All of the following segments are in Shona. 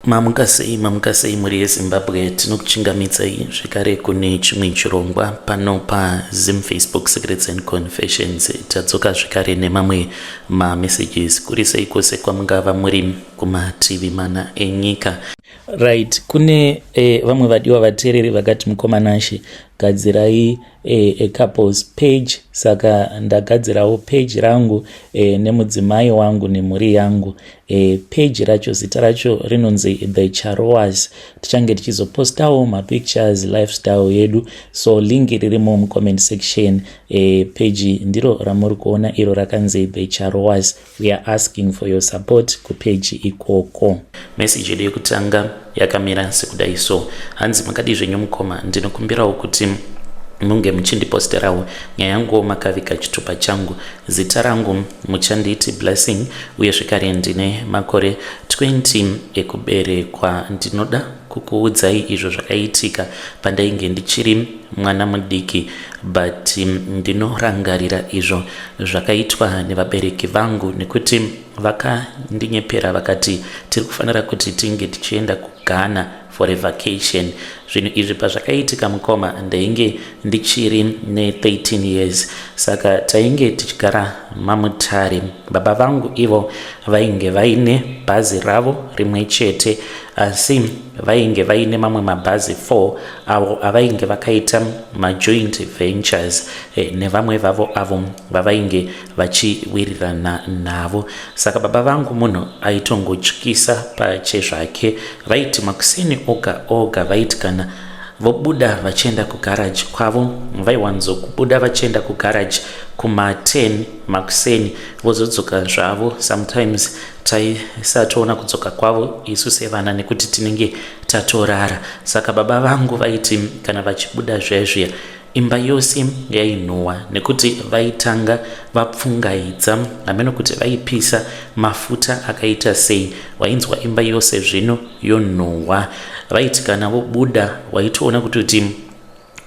Mamuka sei muri yeZimbabwe. Tinokuchingamidzai zvekare kune chimwe chirongwa pano paZim Facebook Secrets and Confessions. Tadzoka zvekare nemamwe mamessages kuri sei kwose kwamungava muri kumativi mana enyika. Right, kune vamwe vadiwa vateereri vakati mukomanashe gadzirai couples page, saka ndagadzirawo page rangu nemudzimai wangu nemhuri yangu. Page racho zita racho rinonzi The Charoas. Tichange tichizopostawo mapictures lifestyle yedu, so link ririmo mucomment section. Page ndiro ramuri kuona iro rakanzi The Charoas. We are asking for your support kupage ikoko. Message yedu yekutanga yakamira sekudai. So hanzi makadi zvenyu mukoma, ndinokumbirawo kuti munge muchindiposterawo nyaya yangu makavika chitupa changu. Zita rangu muchanditi Blessing, uye zvekare ndine makore 20 ekuberekwa. Ndinoda kukuudzai izvo zvakaitika pandainge ndichiri mwana mudiki, but ndinorangarira izvo zvakaitwa nevabereki vangu nekuti vakandinyepera vakati tiri kufanira kuti tinge tichienda kuGhana for a vacation. Zvinhu izvi pazvakaitika mukoma ndainge ndichiri ne13 years, saka tainge tichigara mamutare. Baba vangu ivo vainge vaine bhazi ravo rimwe chete, asi vainge vaine mamwe mabhazi 4 avo avainge vakaita majoint ventures nevamwe vavo avo vavainge vachiwirirana navo. Saka baba vangu munhu aitongotyisa pachezvake. Vaiti makuseni oga oga vaiti kana vobuda vachienda kugarage kwavo, vaiwanzokubuda vachienda kugarage kuma10 makuseni vozodzoka zvavo. Sometimes taisatoona kudzoka kwavo isu sevana nekuti tinenge tatorara. Saka baba vangu vaiti kana vachibuda zvezviya imba yose yainhuhwa nekuti vaitanga vapfungaidza, hameno kuti vaipisa mafuta akaita sei, wainzwa imba yose zvino yonhuhwa. Vaiti kana vobuda waitoona kuti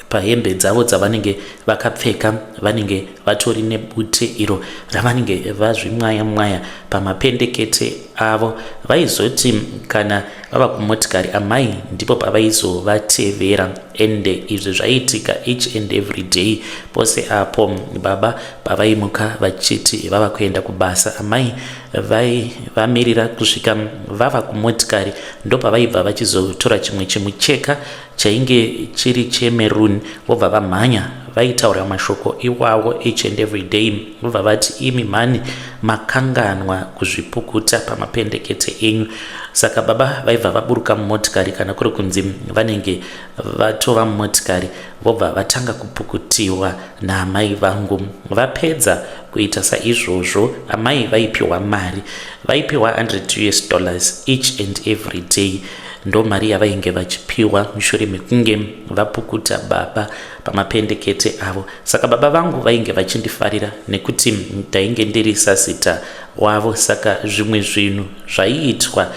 pahembe dzavo dzavanenge vakapfeka vanenge vatori nebute iro ravanenge vazvimwaya mwaya pamapendekete avo. Vaizoti kana vava kumotikari amai ndipo pavaizovatevera, ende izvi zvaiitika each and every day. Pose apo baba pavaimuka vachiti vava kuenda kubasa, amai vamirira kusvika vava kumotikari ndo pavaibva vachizotora chimwe chimucheka chainge chiri chemeruni vobva vamhanya vaitaura mashoko iwawo each and every day. Vobva vati imi mhani makanganwa kuzvipukuta pamapendekete enyu. Saka baba vaibva vaburuka mumotikari kana kuri kunzi vanenge vatova mumotikari, vobva vatanga kupukutiwa naamai vangu. Vapedza kuita saizvozvo, amai vaipiwa mari, vaipiwa $100 each and every day. Ndo mari yavainge vachipiwa mushure mekunge vapukuta baba pamapendekete avo. Saka baba vangu vainge vachindifarira nekuti ndainge ndiri sasita wavo. Saka zvimwe zvinhu zvaiitwa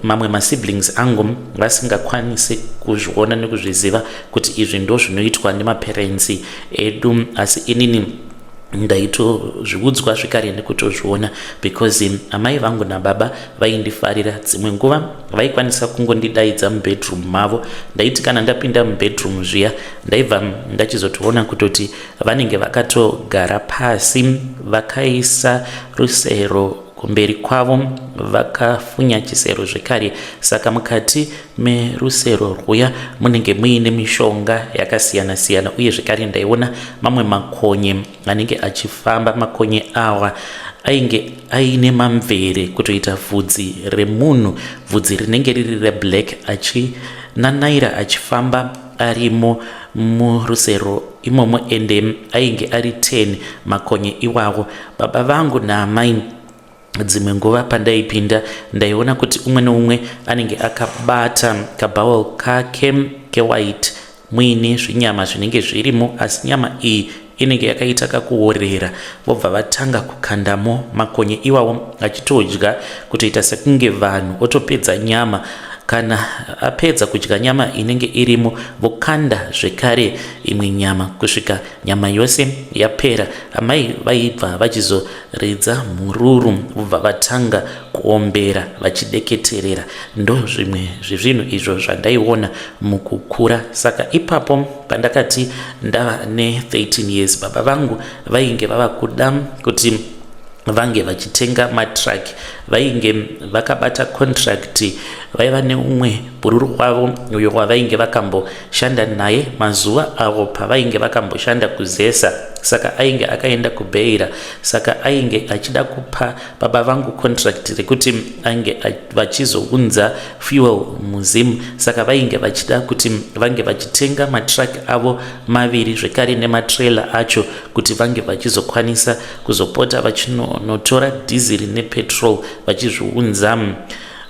mamwe masiblings angu vasingakwanisi kuzviona nekuzviziva kuti izvi ndo zvinoitwa nemaparents edu, asi inini ndaitozviudzwa zvikare nekutozviona because amai vangu nababa vaindifarira. Dzimwe nguva vaikwanisa kungondidaidza mubedroom mavo. Ndaiti kana ndapinda mubedroom zviya ndaibva ndachizotoona kutoti vanenge vakatogara pasi vakaisa rusero kumberi kwavo, vakafunya chisero zvekare. Saka mukati merusero rwuya munenge muine mishonga yakasiyana siyana, uye zvekare ndaiona mamwe makonye anenge achifamba. Makonye awa ainge aine mamvere kutoita vhudzi remunhu, vhudzi rinenge riri reblack, achinanaira achifamba arimo murusero imomo, ende ainge ari 10 makonye iwawo. Baba vangu naamai dzimwe nguva pandaipinda ndaiona kuti umwe neumwe anenge akabata kabhawel kake kewhite muine zvinyama zvinenge zvirimo, asi nyama iyi inenge yakaita kakuorera. Vobva vatanga kukandamo makonye iwawo achitodya kutoita sekunge vanhu, otopedza nyama kana apedza kudya nyama inenge irimo vokanda zvekare imwe nyama kusvika nyama yose yapera. Amai vaibva vachizoridza mururu vobva vatanga kuombera vachideketerera. Ndo zvimwe zvezvinhu izvo zvandaiona mukukura. Saka ipapo pandakati ndava ne13 years baba vangu vainge vava kuda kuti vange vachitenga matraki, vainge vakabata contract, vaiva neumwe bururu wavo uyo wavainge vakamboshanda naye mazuva avo pavainge vakamboshanda kuZesa. Saka ainge akaenda kuBeira, saka ainge achida kupa baba vangu contract rekuti ainge vachizounza fuel muzimu. Saka vainge vachida kuti vange vachitenga matraki avo maviri zvekare nematrailer acho kuti vange vachizokwanisa kuzopota vachinotora diesel nepetrol vachizviunza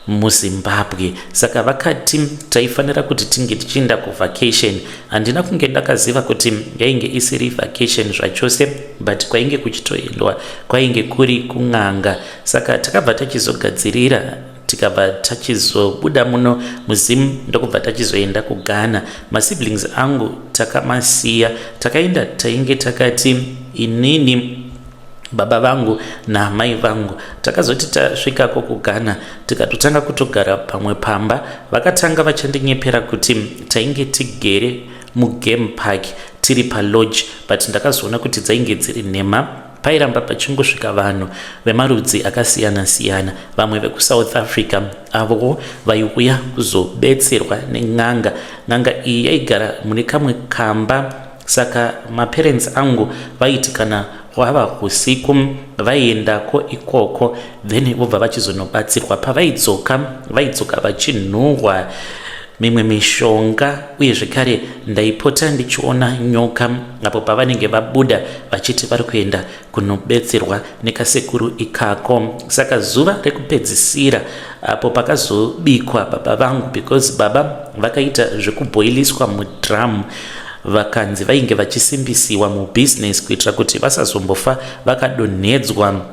muZimbabwe. Saka vakati taifanira kuti tinge tichienda kuvacation. Handina kunge ndakaziva kuti yainge isiri vacation zvachose, but kwainge kuchitoendwa kwainge kuri kun'anga. Saka takabva tachizogadzirira tikabva tachizobuda muno muzimu ndokubva tachizoenda kuGhana. Masiblings angu takamasiya, takaenda tainge takati inini baba vangu na mai vangu takazoti tasvikako kuGhana tikatotanga kutogara pamwe pamba. Vakatanga vachandinyepera kuti tainge tigere mugame park tiri palodge, but ndakazoona kuti dzainge dziri nhema. Pairamba pachingosvika vanhu vemarudzi akasiyana siyana, vamwe vekuSouth Africa avo vaiuya kuzobetserwa nen'anga. N'anga iyi yaigara mune kamwe kamba. Saka maparents angu vaiti kana wava usiku vaiendako ikoko, then vobva vachizonobatsirwa. Pavaidzoka vachinhuhwa mimwe mishonga, uye zvekare ndaipota ndichiona nyoka apo pavanenge vabuda vachiti vari kuenda kunobetserwa nekasekuru ikako. Saka zuva rekupedzisira apo pakazobikwa baba vangu, because baba vakaita zvekuboiliswa mudrum, vakanzi vainge vachisimbisiwa mubusiness kuitira kuti vasazombofa vakadonhedzwa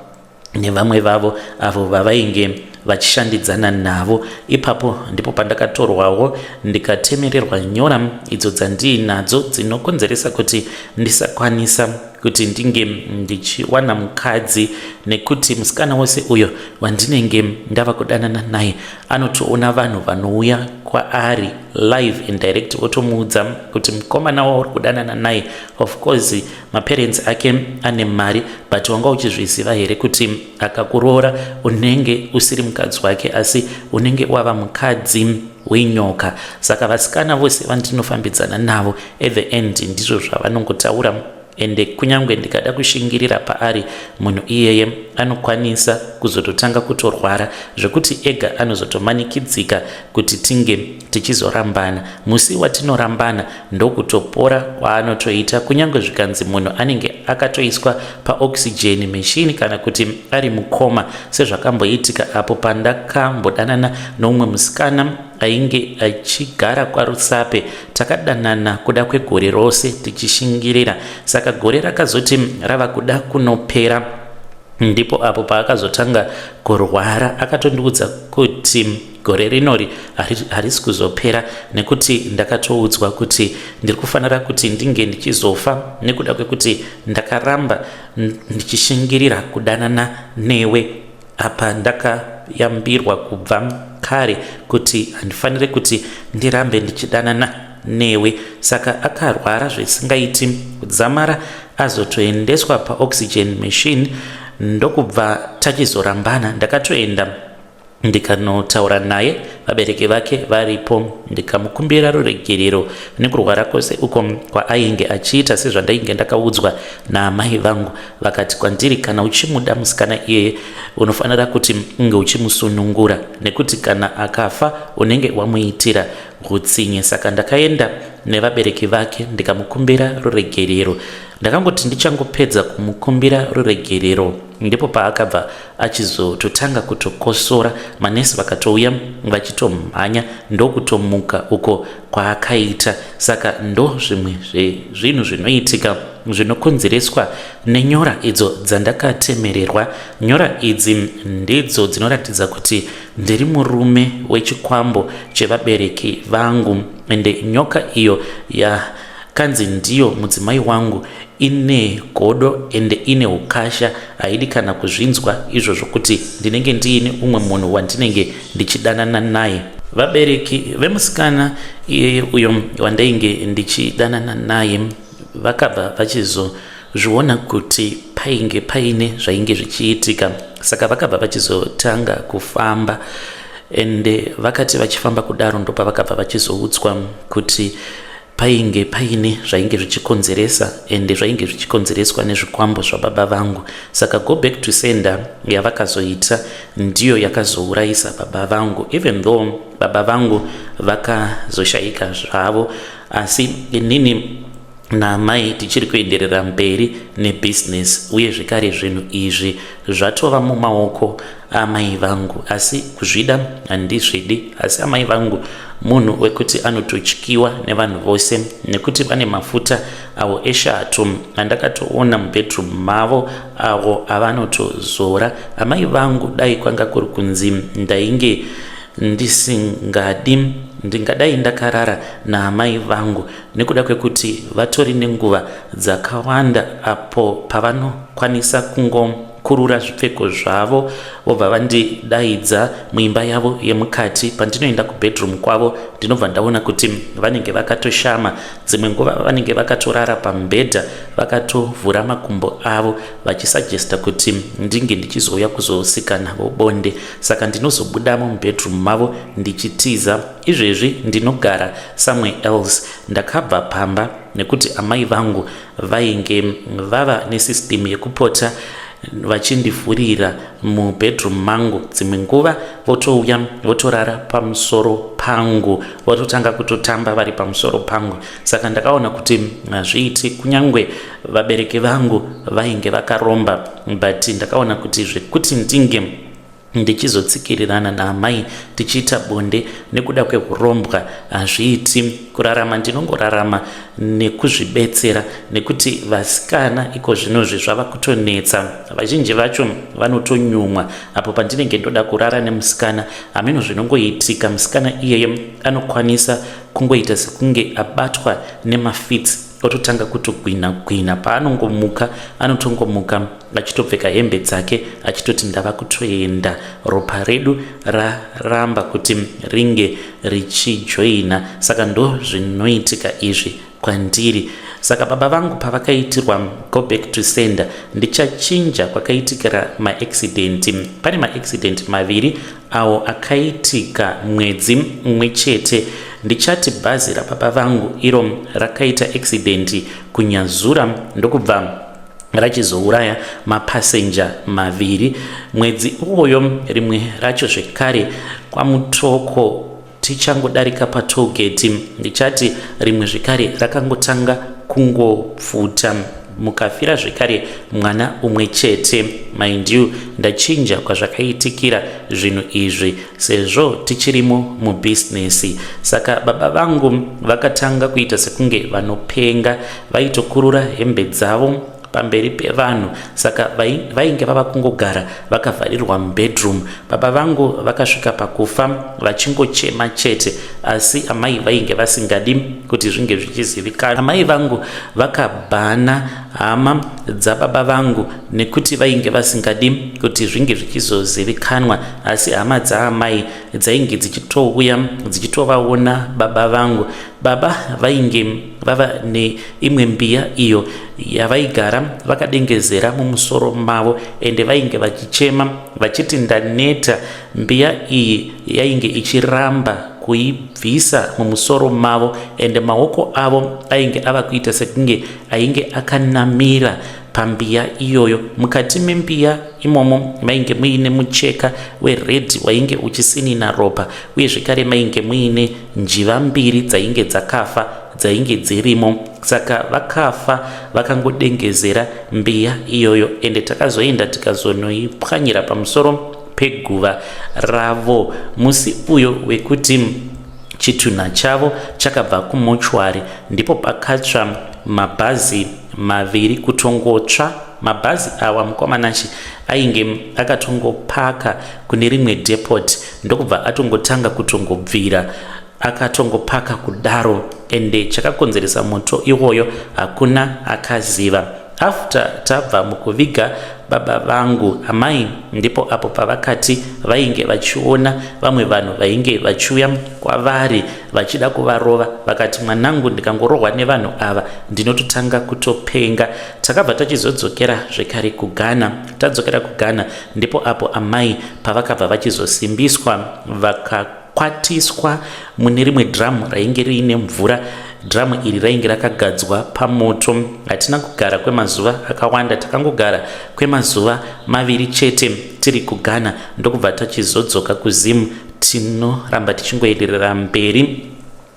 nevamwe vavo avo vavainge vachishandidzana navo. Ipapo ndipo pandakatorwawo ndikatemererwa nyora idzo dzandinadzo dzinokonzeresa kuti ndisakwanisa kuti ndinge ndichiwana mukadzi, nekuti musikana wose uyo wandinenge ndava kudanana naye anotoona vanhu vanouya kwaari live and direct votomuudza kuti mukomana wauri kudanana naye, of course maparents ake ane mari, but wanga uchizviziva here kuti akakuroora unenge usiri mukadzi wake asi unenge wava mukadzi wenyoka. Saka vasikana vose vandinofambidzana navo at the end ndizvo zvavanongotaura. Ende kunyangwe ndikada kushingirira paari, munhu iyeye anokwanisa kuzototanga kutorwara zvekuti ega anozotomanikidzika kuti tinge tichizorambana. Musi watinorambana ndokutopora kwaanotoita, kunyangwe zvikanzi munhu anenge akatoiswa paoxygen machine kana kuti ari mukoma, sezvakamboitika apo pandakambodanana noumwe musikana ainge achigara kwaRusape. Takadanana kuda kwegore rose tichishingirira. Saka gore rakazoti rava kuda kunopera, ndipo apo paakazotanga kurwara akatondiudza kuti gore rinori harisi kuzopera, nekuti ndakatoudzwa kuti ndiri kufanira kuti ndinge ndichizofa nekuda kwekuti ndakaramba ndichishingirira kudanana newe. Apa ndakayambirwa kubva kare kuti handifanire kuti ndirambe ndichidanana newe. Saka akarwara zvisingaiti, kudzamara azotoendeswa paoxygen machine, ndokubva tachizorambana. Ndakatoenda ndikanotaura naye, vabereki vake varipo, ndikamukumbira ruregerero nekurwara kwose uko kwaainge achiita sezvandainge ndakaudzwa namai vangu. Vakati kwandiri, kana uchimuda musikana iyeye unofanira kuti unge uchimusunungura, nekuti kana akafa unenge wamuitira hutsinye. Saka ndakaenda nevabereki vake ndikamukumbira ruregerero. Ndakangoti ndichangopedza kumukumbira ruregerero ndipo paakabva achizototanga kutokosora. Manesi vakatouya vachitomhanya ndokutomuka uko kwaakaita. Saka ndo zvimwe zvezvinhu zvinoitika zvinokonzereswa nenyora idzo dzandakatemererwa. Nyora idzi ndidzo dzinoratidza kuti ndiri murume wechikwambo chevabereki vangu, ende nyoka iyo yakanzi ndiyo mudzimai wangu ine godo ende ine ukasha, haidi kana kuzvinzwa izvozvo kuti ndinenge ndiine umwe munhu wandinenge ndichidanana naye. Vabereki vemusikana iyeye uyo wandainge ndichidanana naye vakabva vachizozviona kuti painge paine zvainge zvichiitika. Saka vakabva vachizotanga kufamba, ende vakati vachifamba kudaro ndopa vakabva vachizoudzwa kuti painge paine zvainge zvichikonzeresa, ende zvainge zvichikonzereswa nezvikwambo zvababa vangu. Saka go back to sender yavakazoita ndiyo yakazourayisa baba vangu, even though baba vangu vakazoshayika zvavo, asi inini namai tichiri kuenderera mberi nebusiness, uye zvekare zvinhu izvi zvatova mumaoko amai vangu. Asi kuzvida handizvidi, asi amai vangu munhu wekuti anototyiwa nevanhu vose nekuti vane mafuta avo eshato andakatoona mubedroom mavo avo avanotozora. Amai vangu dai kwanga kuri kunzi ndainge ndingadai ndakarara naamai vangu nekuda kwekuti vatori nenguva dzakawanda apo pavanokwanisa kungokurura zvipfeko zvavo vobva vandidaidza muimba yavo yemukati. Pandinoenda kubedroom kwavo ndinobva ndaona kuti vanenge vakatoshama, dzimwe nguva vanenge vakatorara pamubhedha vakatovhura makumbo avo vachisagesta kuti ndinge ndichizouya kuzosika navo bonde. Saka ndinozobudamo mubedroom mavo ndichitiza. Izvezvi ndinogara somewhere else. Ndakabva pamba nekuti amai vangu vainge vava nesystem yekupota vachindivhurira mubedroom mangu. Dzimwe nguva votouya votorara pamusoro pangu, vototanga kutotamba vari pamusoro pangu. Saka ndakaona kuti hazviiti, kunyange vabereki vangu vainge vakaromba, but ndakaona kuti zvekuti ndinge ndichizotsikirirana naamai tichiita bonde nekuda kwekurombwa hazviiti. Kurarama ndinongorarama nekuzvibetsera, nekuti vasikana iko zvinozvi zvava kutonetsa. Vazhinji vacho vanotonyumwa apo pandinenge ndoda kurara nemusikana. Hameno zvinongoitika, musikana iyeye anokwanisa kungoita sekunge abatwa nemafits ototanga kutogwina. Paanongomuka anotongomuka achitopfeka hembe dzake achitoti ndava kutoenda, ropa redu raramba kuti ringe richijoina. Saka ndo zvinoitika izvi kwandiri. Saka baba vangu pavakaitirwa go back to sender, ndichachinja kwakaitikira maaccident. Pane maaccident maviri awo akaitika mwedzi umwe chete. Ndichati bhazi rababa vangu iro rakaita accident kunyazura ndokubva rachizouraya mapasenja maviri. Mwedzi uwoyo rimwe racho zvekare kwamutoko tichangodarika patollgate, ndichati rimwe zvekare rakangotanga kungopfuta mukafira zvekare mwana umwe chete. Mind you, ndachinja kwazvakaitikira zvinhu izvi sezvo tichirimo mubusiness. Saka baba vangu vakatanga kuita sekunge vanopenga, vaitokurura hembe dzavo pamberi pevanhu. Saka vainge vava kungogara vakavharirwa mubedroom. Baba vangu vakasvika pakufa vachingochema chete, asi amai vainge vasingadi kuti zvinge zvichizivikana. Amai vangu vakabhana hama dzababa vangu nekuti vainge vasingadi kuti zvinge zvichizozivikanwa, asi hama dzaamai dzainge dzichitouya dzichitovaona baba vangu. Baba vainge vava neimwe mbiya iyo yavaigara vakadengezera mumusoro mavo, ende vainge vachichema vachiti ndaneta. Mbiya iyi yainge ichiramba kuibvisa mumusoro mavo, ende maoko avo ainge ava kuita sekunge ainge akanamira pambiya iyoyo. Mukati membiya imomo mainge muine mucheka wered wainge uchisinina ropa, uye zvekare mainge muine njiva mbiri dzainge dzakafa dzainge dzirimo, saka vakafa vakangodengezera mbiya iyoyo. Ende takazoenda tikazonoipwanyira pamusoro peguva ravo musi uyo wekuti chitunha chavo chakabva kumochwari, ndipo pakatsva mabhazi maviri kutongotsva. Mabhazi awa mukomanashi ainge akatongopaka kune rimwe depot, ndokubva atongotanga kutongobvira akatongopaka kudaro, ende chakakonzeresa moto iwoyo hakuna akaziva. After tabva mukuviga baba vangu amai, ndipo apo pavakati vainge vachiona vamwe vanhu vainge vachiuya kwavari vachida kuvarova, vakati mwanangu, ndikangorohwa nevanhu ava ndinototanga kutopenga. Takabva tachizodzokera zvekare kuGhana. Tadzokera kuGhana ndipo apo amai pavakabva vachizosimbiswa vakakwatiswa mune rimwe dhiramu rainge riine mvura. Dhiramu iri rainge rakagadzwa pamoto. Hatina kugara kwemazuva akawanda, takangogara kwemazuva maviri chete tiri kuGhana, ndokubva tachizodzoka kuZim. Tinoramba tichingoenderera mberi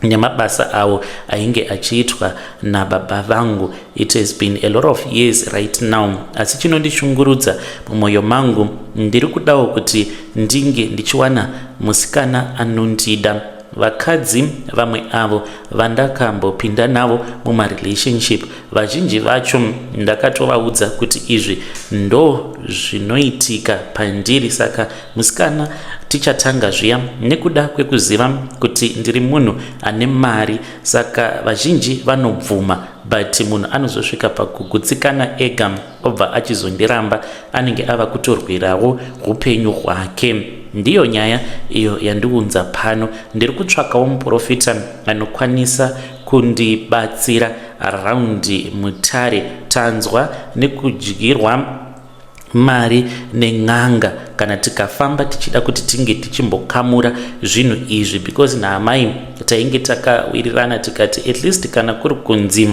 nemabasa awo ainge achiitwa nababa vangu. It has been a lot of years right now, asi chinondichungurudza mumwoyo mangu, ndiri kudawo kuti ndinge ndichiwana musikana anondida. Vakadzi vamwe avo vandakambopinda navo mumarelationship, vazhinji vacho ndakatovaudza kuti izvi ndo zvinoitika pandiri. Saka musikana tichatanga zviya nekuda kwekuziva kuti ndiri munhu ane mari, saka vazhinji vanobvuma, but munhu anozosvika pakugutsikana ega obva achizondiramba, anenge ava kutorwirawo upenyu hwake. Ndiyo nyaya iyo yandiunza pano. Ndiri kutsvakawo muprofita anokwanisa kundibatsira araundi Mutare. Tanzwa nekudyirwa mari nen'anga kana tikafamba tichida kuti tinge tichimbokamura zvinhu izvi, because naamai tainge takawirirana tikati at least kana kuri kunzi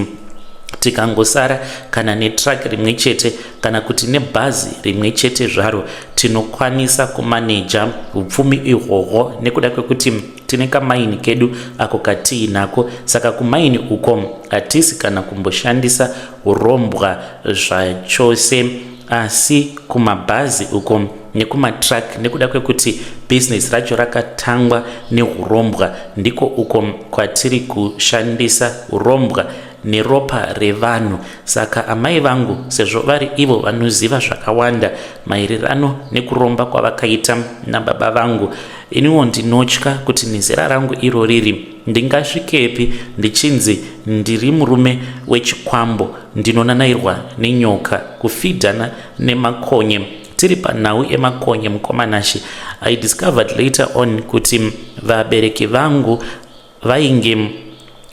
tikangosara kana netruck rimwe chete kana kuti nebhazi rimwe chete zvaro, tinokwanisa kumaneja upfumi ihwohwo, nekuda kwekuti tine kamaini kedu ako katiinako. Saka kumaini uko hatisi kana kumboshandisa urombwa zvachose, asi kumabhazi uko nekumatrack, nekuda kwekuti business racho rakatangwa neurombwa, ndiko uko kwatiri kushandisa urombwa neropa revanhu. Saka amai vangu sezvo vari ivo vanoziva zvakawanda maererano nekuromba kwavakaita nababa vangu, iniwo ndinotya kuti nezera rangu iro riri ndingasvikepi ndichinzi ndiri murume wechikwambo, ndinonanairwa nenyoka, kufidhana nemakonye. Tiri panhau emakonye mukomanashi, I discovered later on kuti vabereki vangu vainge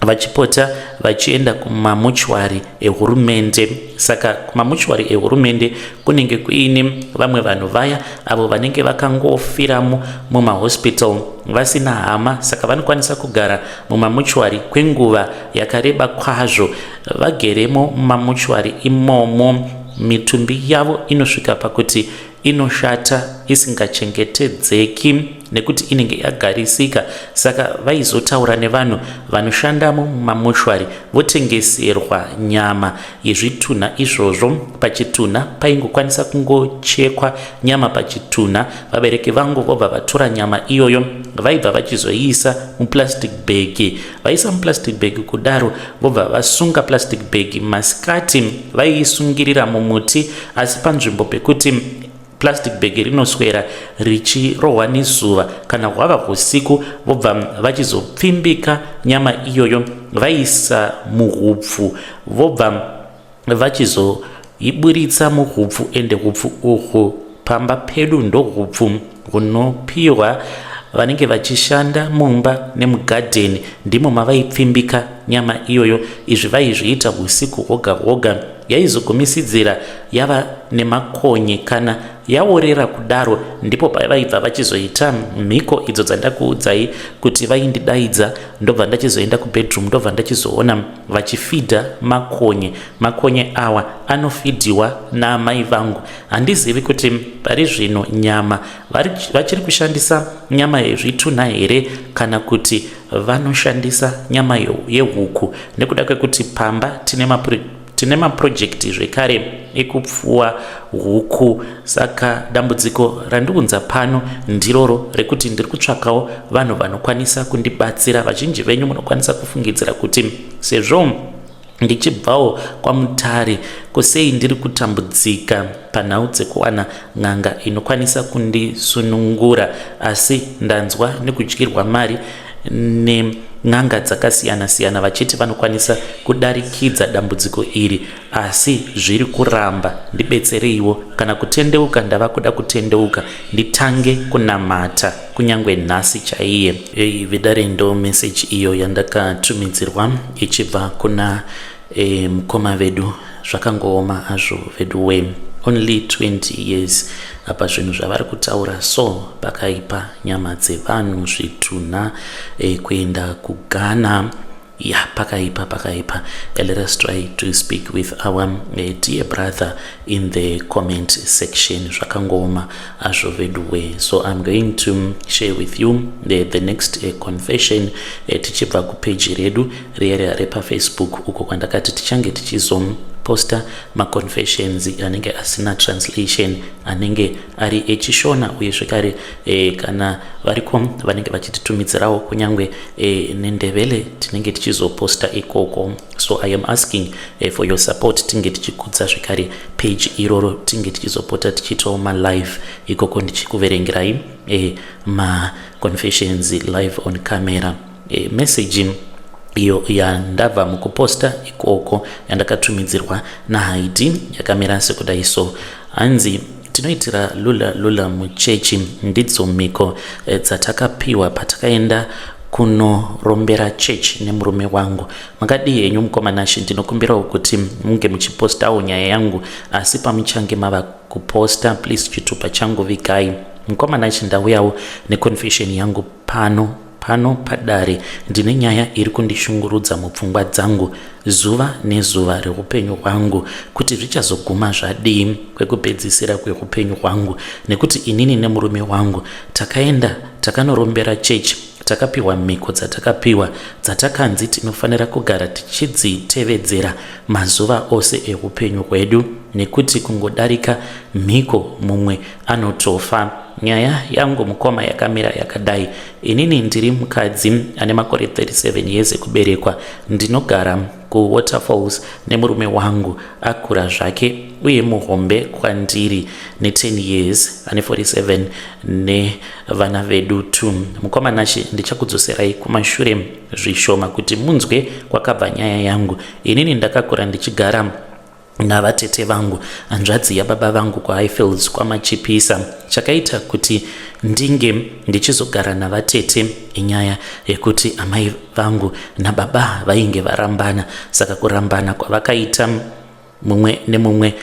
vachipota vachienda kumamochwari ehurumende. Saka kumamochwari ehurumende kunenge kuine vamwe vanhu vaya avo vanenge vakangofiramo mumahospital vasina hama, saka vanokwanisa kugara mumamochwari kwenguva yakareba kwazvo. Vageremo mumamochwari imomo, mitumbi yavo inosvika pakuti inoshata isingachengetedzeki nekuti inenge yagarisika. Saka vaizotaura nevanhu vanoshandamo mumamochwari votengeserwa nyama yezvitunha izvozvo. Pachitunha paingokwanisa kungochekwa nyama pachitunha. Vabereki vangu vobva vatora nyama iyoyo vaibva vachizoiisa muplastic bag. Vaisa muplastic bag kudaro vobva vasunga plastic bag. Masikati vaiisungirira mumuti, asi panzvimbo pekuti plastic bag rinoswera richirohwa nezuva kana hwava usiku, vobva vachizopfimbika nyama iyoyo vaisa muhupfu, vobva vachizoiburitsa muhupfu. Ende hupfu uhwu pamba pedu ndo hupfu hunopiwa vanenge vachishanda mumba nemugadheni, ndimo mavaipfimbika nyama iyoyo. Izvi vaizviita usiku hwoga hwoga. Yaizogumisidzira yava nemakonye kana yaorera kudaro ndipo pavaibva vachizoita mhiko idzo dzandakuudzai kuti vaindidaidza. Ndobva ndachizoenda kubedroom, ndobva ndachizoona vachifidha makonye awa anofidhiwa naamai vangu. Handizivi kuti pari zvino nyama vachiri kushandisa nyama yezvitunha here kana kuti vanoshandisa nyama yehuku, nekuda kwekuti pamba tine mapurojekti zvekare ekupfuwa huku. Saka dambudziko randiunza pano ndiroro rekuti ndiri kutsvakawo vanhu vanokwanisa kundibatsira. Vazhinji venyu munokwanisa kufungidzira kuti sezvo ndichibvawo kwaMutare, kusei ndiri kutambudzika panhau dzekuwana n'anga inokwanisa kundisunungura, asi ndanzwa nekudyirwa mari n'anga dzakasiyana-siyana vachiti vanokwanisa kudarikidza dambudziko iri, asi zviri kuramba. Ndibetsereiwo, kana kutendeuka ndava kuda kutendeuka, nditange kunamata kunyangwe nhasi chaiye. Vidare ndo meseji iyo yandakatumidzirwa ichibva kuna mukoma vedu. Zvakangooma azvo vedu we only 20 years apa zvinhu zvavari kutaura so pakaipa, nyama dzevanhu, zvitunha, kuenda kuGhana, pakaipa. Let us try to speak with our dear brother in the comment section. Zvakangooma azvo vedu we. So I'm going to share with you the next confession tichibva kupage redu riya repaFacebook, uko kwandakati tichange tichizoposta maconfessions anenge asina translation, anenge ari echishona uye zvekare kana variko vanenge vachititumidzirawo kunyangwe nendevele tinenge tichizoposta ikoko. So I am asking for your support, tinge tichikudza zvekare page iroro, tinge tichizopota tichitawo live ikoko ndichikuverengerai confessions live on camera. Message iyo yandabva mukuposta ikoko yandakatumidzirwa naHaidi yakamira sekudai. So hanzi tinoitira lula muchechi ndidzo mhiko dzatakapiwa patakaenda kunorombera church nemurume wangu. Makadii henyu mukomanashi, ndinokumbirawo kuti munge muchipostawo nyaya yangu, asi pamuchange mava kuposta please chitupa changu vigai. Mukomanashi ndauyawo neconfession yangu pano padare. Ndine nyaya iri kundishungurudza mupfungwa dzangu zuva nezuva reupenyu hwangu, kuti zvichazoguma zvadii kwekupedzisira kweupenyu hwangu, nekuti inini nemurume wangu takaenda takanorombera chechi, takapiwa mhiko dzatakapiwa dzatakanzi tinofanira kugara tichidzitevedzera mazuva ose eupenyu hwedu, nekuti kungodarika mhiko mumwe anotofa. Nyaya yangu mukoma yakamira yakadai. Inini ndiri mukadzi ane makore 37 years ekuberekwa. Ndinogara kuWaterfalls nemurume wangu akura zvake uye muhombe kwandiri ne10 years, ane 47 nevana vedu 2. Mukomanashi ndichakudzoserai kumashure zvishoma kuti munzwe kwakabva nyaya yangu. Inini ndakakura ndichigara navatete vangu, hanzvadzi yababa vangu kuHighfields kwaMachipisa. Chakaita kuti ndinge ndichizogara navatete inyaya yekuti amai vangu nababa vainge varambana. Saka kurambana kwavakaita mumwe nemumwe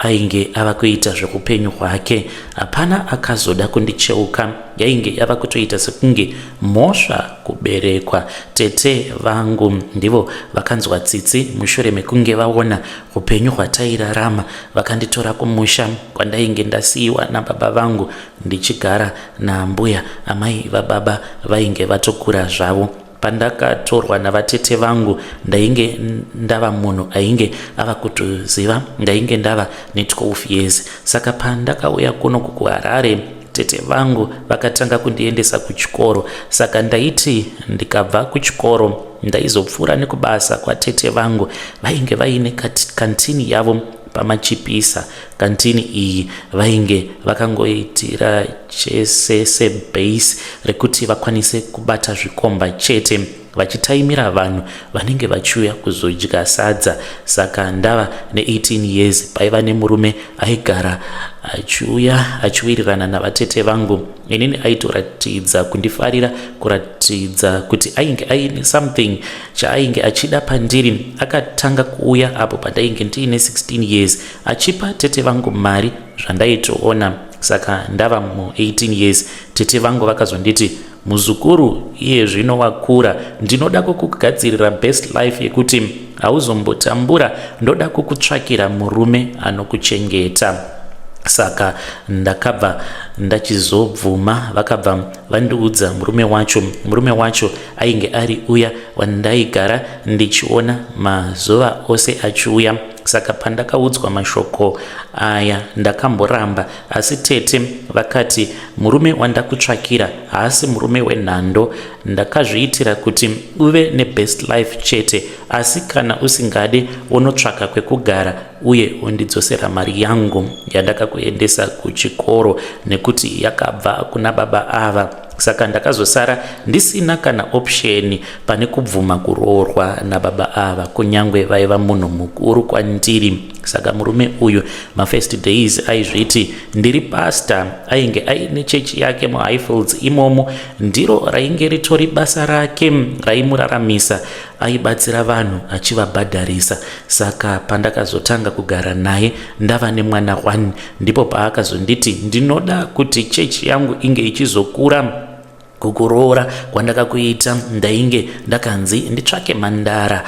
ainge ava kuita zveupenyu hwake. Hapana akazoda kundicheuka, yainge yava kutoita sekunge mhosva kuberekwa. Tete vangu ndivo vakanzwa tsitsi mushure mekunge vaona upenyu hwatairarama, vakanditora kumusha kwandainge ndasiyiwa nababa vangu ndichigara nambuya. Amai vababa vainge vatokura zvavo. Pandakatorwa navatete vangu ndainge ndava munhu ainge ava kutoziva, ndainge ndava ne12 years. Saka pandakauya kuno kuHarare, tete vangu vakatanga kundiendesa kuchikoro. Saka ndaiti ndikabva kuchikoro ndaizopfuura nekubasa kwatete vangu. Vainge vaine kantini yavo paMachipisa. Kantini iyi vainge vakangoitira chese base rekuti vakwanise kubata zvikomba chete, vachitaimira vanhu vanenge vachiuya kuzodya sadza. Saka ndava ne18 years paiva nemurume aigara achiuya achiwirirana navatete vangu. Inini aitoratidza kundifarira, kuratidza kuti ainge aine something chaainge achida pandiri. Akatanga kuuya apo pandainge ndiine 16 years achipa tete vangu mari zvandaitoona saka ndava mu18 years tete vangu vakazonditi muzukuru iye zvino wakura, ndinoda kukugadzirira best life yekuti hauzombotambura, ndoda kukutsvakira murume anokuchengeta. Saka ndakabva ndachizobvuma, vakabva vandiudza murume wacho ainge ari uya wandaigara ndichiona mazuva ose achiuya. Saka pandakaudzwa mashoko aya ndakamboramba, asi tete vakati murume wandakutsvakira haasi murume wenhando, ndakazviitira kuti uve nebest life chete, asi kana usingade unotsvaka kwekugara uye undidzosera mari yangu yandakakuendesa kuchikoro nekuti yakabva kuna baba ava. Saka ndakazosara ndisina kana option pane kubvuma kuroorwa nababa ava, kunyangwe vaiva munhu mukuru kwandiri. Saka murume uyu mafirst days aizviti ndiri pastor, ainge aine chechi yake muHighfields imomo, ndiro rainge ritori basa rake raimuraramisa, aibatsira vanhu achivabhadharisa. Saka pandakazotanga kugara naye ndava nemwana 1 ndipo paakazonditi ndinoda kuti chechi yangu inge ichizokura. Kukuroora kwandakakuita ndainge ndakanzi nditsvake mandara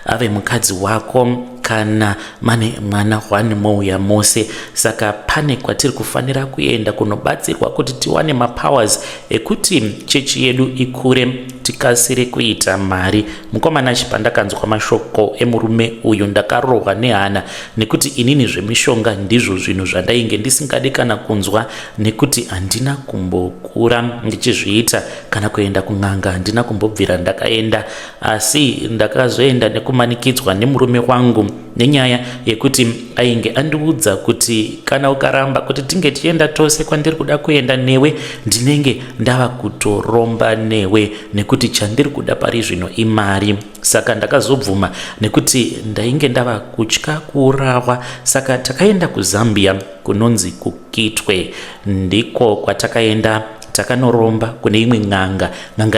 ave mukadzi wako kana mane mwana 1 mouya mose. Saka pane kwatiri kufanira kuenda kunobatsirwa kuti tiwane mapowers ekuti chechi yedu ikure tikasire kuita mari. Mukomana chipandakanzwa mashoko emurume uyu ndakarohwa nehana, nekuti inini zvemishonga ndizvo zvinhu zvandainge ndisingadi kana kunzwa, nekuti handina kumbokura ndichizviita, kana kuenda kun'anga handina kumbobvira ndakaenda, asi ndakazoenda nekumanikidzwa nemurume wangu nenyaya yekuti ainge andiudza kuti kana ukaramba kuti tinge tienda tose kwandiri kuda kuenda newe, ndinenge ndava kutoromba newe, nekuti chandiri kuda pari zvino imari. Saka ndakazobvuma nekuti ndainge ndava kutya kuurawa. Saka takaenda kuZambia kunonzi kuKitwe, ndiko kwatakaenda takanoromba kune imwe n'anga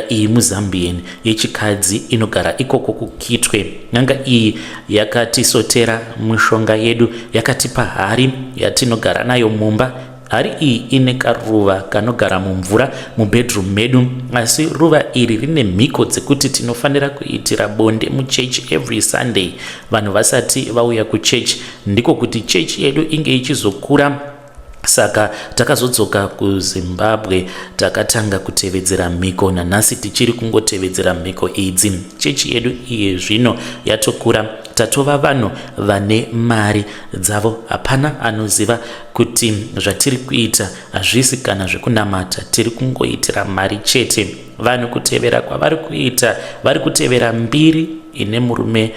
iyi muZambian yechikadzi inogara ikoko kuKitwe. N'anga iyi yakatisotera mishonga yedu, yakatipa hari yatinogara nayo mumba. Hari iyi ine karuva kanogara mumvura mubedroom medu, asi ruva iri rine mhiko dzekuti tinofanira kuitira bonde muchechi every Sunday vanhu vasati vauya kuchechi, ndiko kuti chechi yedu inge ichizokura. Saka takazodzoka kuZimbabwe takatanga kutevedzera mhiko, nanhasi tichiri kungotevedzera mhiko idzi. Chechi yedu iye zvino yatokura, tatova vanhu vane mari dzavo. Hapana anoziva kuti zvatiri kuita hazvisi kana zvekunamata, tiri kungoitira mari chete. Vanhu kutevera kwavari kuita, vari kutevera mbiri ine murume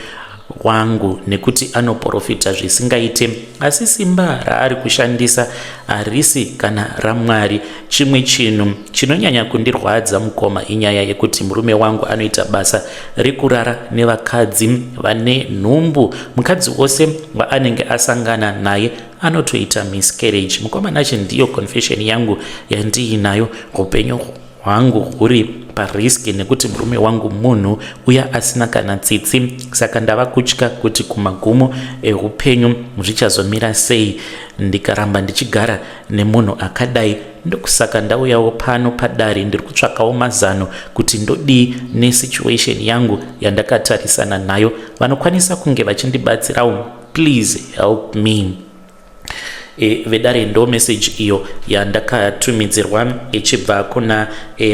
wangu nekuti anoprofita zvisingaite, asi simba raari kushandisa harisi kana raMwari. Chimwe chinhu chinonyanya kundirwadza mukoma inyaya yekuti murume wangu anoita basa rekurara nevakadzi vane nhumbu. Mukadzi wose waanenge asangana naye anotoita miscarriage. Mukoma nacho ndiyo confession yangu yandiinayo, upenyu hwangu huri pariski nekuti murume wangu munhu uya asina kana tsitsi. Saka ndava kutya kuti kumagumo eupenyu zvichazomira sei ndikaramba ndichigara nemunhu akadai. Ndokusaka ndauyawo pano padare ndiri kutsvakawo mazano kuti ndodii nesituation yangu yandakatarisana nayo. Vanokwanisa kunge vachindibatsirawo, please help me. Vedare ndo message iyo yandakatumidzirwa ichibva kuna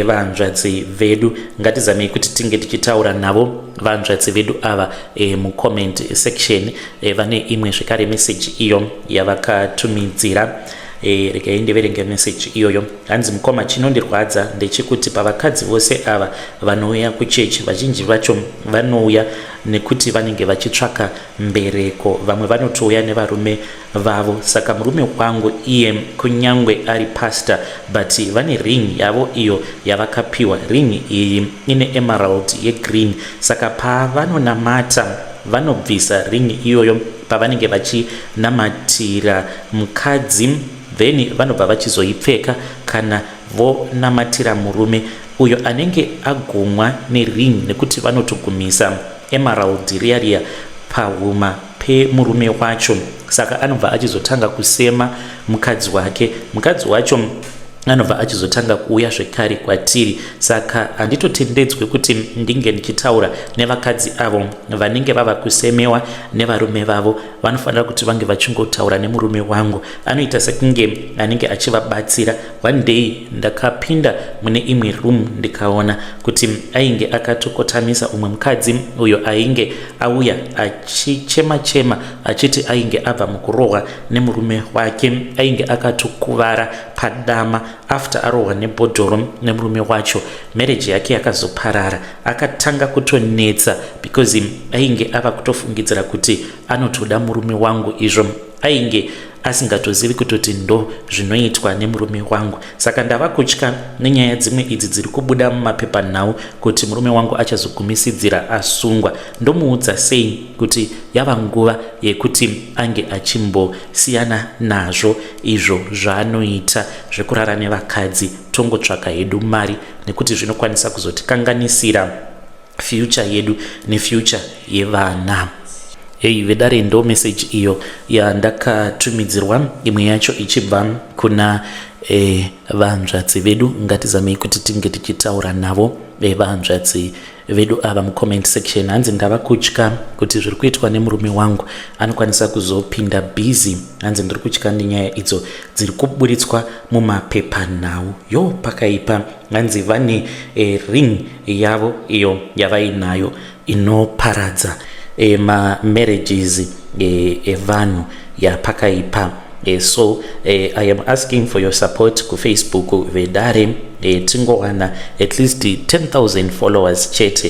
vanzvadzi vedu. Ngatizamei kuti tinge tichitaura navo vanzvadzi vedu ava mucomment section. Vane imwe zvekare message iyo yavakatumidzira. Regai ndiverenge message iyoyo. Hanzi mukoma, chinondirwadza ndechekuti pavakadzi vose ava vanouya kuchechi, vazhinji vacho vanouya nekuti vanenge vachitsvaka mbereko. Vamwe vanotouya nevarume vavo. Saka murume wangu iye kunyangwe ari pastor, but vane ring yavo iyo yavakapiwa. Ring iyi ine emerald yegreen. Saka pavanonamata vanobvisa ring iyoyo pavanenge vachinamatira mukadzi, then vanobva vachizoipfeka kana vonamatira murume uyo anenge agumwa nering, nekuti vanotogumisa emerald riya pahuma pemurume wacho. saka anobva achizotanga kusema mukadzi wake, mukadzi wacho anobva achizotanga kuuya zvekare kwatiri. Saka handitotendedzwe kuti ndinge ndichitaura nevakadzi avo vanenge vava kusemewa nevarume vavo. Vanofanira kuti vange vachingotaura nemurume wangu, anoita sekunge anenge achivabatsira. One day ndakapinda mune imwe room ndikaona kuti ainge akatokotamisa umwe mukadzi uyo ainge auya achichema achiti ainge abva mukurohwa nemurume wake, ainge akatokuvara padama after arohwa nebhodhoro nemurume wacho. Marriage yake yakazoparara, akatanga kutonetsa because ainge ava kutofungidzira kuti anotoda murume wangu, izvo ainge asingatozivi kutoti ndo zvinoitwa nemurume wangu. Saka ndava kutya nenyaya dzimwe idzi dziri kubuda mumapepa nhau kuti murume wangu achazogumisidzira asungwa. Ndomuudza sei kuti yava nguva yekuti ange achimbosiyana nazvo izvo zvaanoita zvekurara nevakadzi, tongotsvaka hedu mari, nekuti zvinokwanisa kuzotikanganisira future yedu nefuture yevana. Hey, vedare ndo message iyo yandakatumidzirwa, imwe yacho ichibva kuna vahanzvadzi vedu. Ngatizamei kuti tinge tichitaura navo vahanzvadzi vedu ava mucomment section. Hanzi ndava kutya kuti zviri kuitwa nemurume wangu anokwanisa kuzopinda busy. Hanzi ndiri kutya nenyaya idzo dziri kuburitswa mumapepa nhau. Yo pakaipa. Hanzi vane ring yavo iyo yavainayo inoparadza marriages evanhu yapakaipa. So I am asking for your support ku Facebook vedare tingowana at least 10,000 followers chete.